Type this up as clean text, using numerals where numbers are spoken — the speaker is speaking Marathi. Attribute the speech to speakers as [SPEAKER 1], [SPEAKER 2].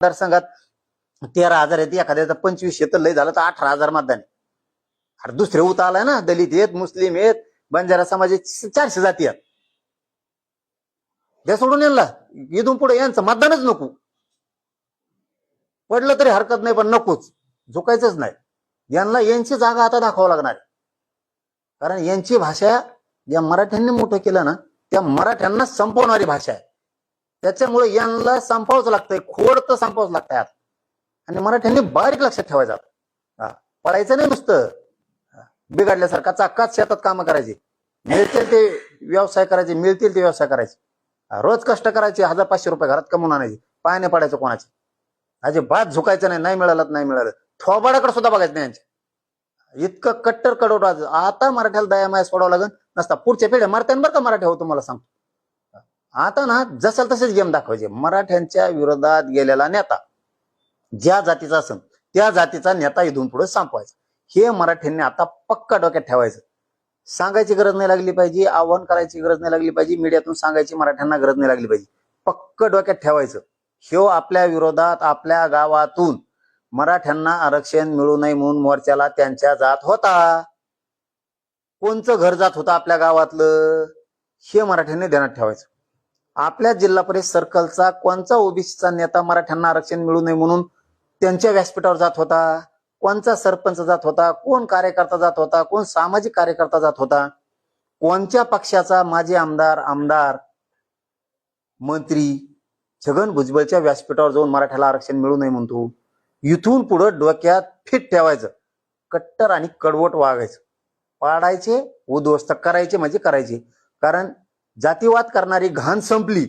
[SPEAKER 1] मतदारसंघात 13,000 आहेत, एखाद्याचा 25 तर लय झालं तर 18,000 मतदान आहे. अरे दुसरे उत आलाय ना, दलित आहेत, मुस्लिम आहेत, बंजारा समाजाचे 400 जाती आहेत. द्या सोडून यांना, इथून पुढे यांचं मतदानच नको. पडलं तरी हरकत नाही, पण नकोच, झुकायचंच नाही. यांना यांची जागा आता दाखवावं लागणार आहे. कारण यांची भाषा या मराठ्यांनी मोठं केलं ना, त्या मराठ्यांना संपवणारी भाषा आहे. त्याच्यामुळे यांना संपवावंच लागतंय, खोड तर संपवावंच लागतंय आता. आणि मराठ्यांनी बारीक लक्षात ठेवायचं, पडायचं नाही नुसतं बिघडल्यासारखा. चाकाच शेतात कामं करायची, मिळतील ते व्यवसाय करायचे, मिळतील ते व्यवसाय करायचे, रोज कष्ट करायचे, 1,000-500 रुपये घरात कमवून आणायचे, पाय नाही पडायचं कोणाचे, अजिबात झुकायचं नाही. नाही मिळालं नाही मिळालं, थोबाडाकडे सुद्धा बघायचं नाही यांच्या. इतकं कट्टर कडवट. आता मराठ्याला दयामाया सोडावं लागेल, नसता पुढच्या पिढ्या मरत्यान बरं का मराठी हो, तुम्हाला सांगतो. आता ना जसं तसेच गेम दाखवायचे. मराठ्यांच्या विरोधात गेलेला नेता ज्या जातीचा असेल त्या जातीचा नेता इथून पुढे संपवायचा. हे मराठ्यांनी आता पक्का डोक्यात ठेवायचं. सांगायची गरज नाही लागली पाहिजे, आव्हान करायची गरज नाही लागली पाहिजे, मीडियातून सांगायची मराठ्यांना गरज नाही लागली पाहिजे. पक्क डोक्यात ठेवायचं, ह्यो आपल्या विरोधात आपल्या गावातून मराठ्यांना आरक्षण मिळू नये म्हणून मोर्चाला त्यांच्या जात होता. कोणचं घर जात होतं आपल्या गावातलं, हे मराठ्यांनी ध्यानात ठेवायचं. आपल्या जिल्हा परिषद सर्कलचा कोणचा ओबीसीचा नेता मराठ्यांना आरक्षण मिळू नये म्हणून त्यांच्या व्यासपीठावर जात होता, कोणचा सरपंच जात होता, कोण कार्यकर्ता जात होता, कोण सामाजिक कार्यकर्ता जात होता, कोणत्या पक्षाचा माजी आमदार मंत्री छगन भुजबळच्या व्यासपीठावर जाऊन मराठ्याला आरक्षण मिळू नये म्हणतो. इथून पुढे डोक्यात फिट ठेवायचं, कट्टर आणि कडवट वागायचं, पाडायचे, उद्ध्वस्त करायचे म्हणजे करायचे. कारण जातीवाद करणारी घाण संपली.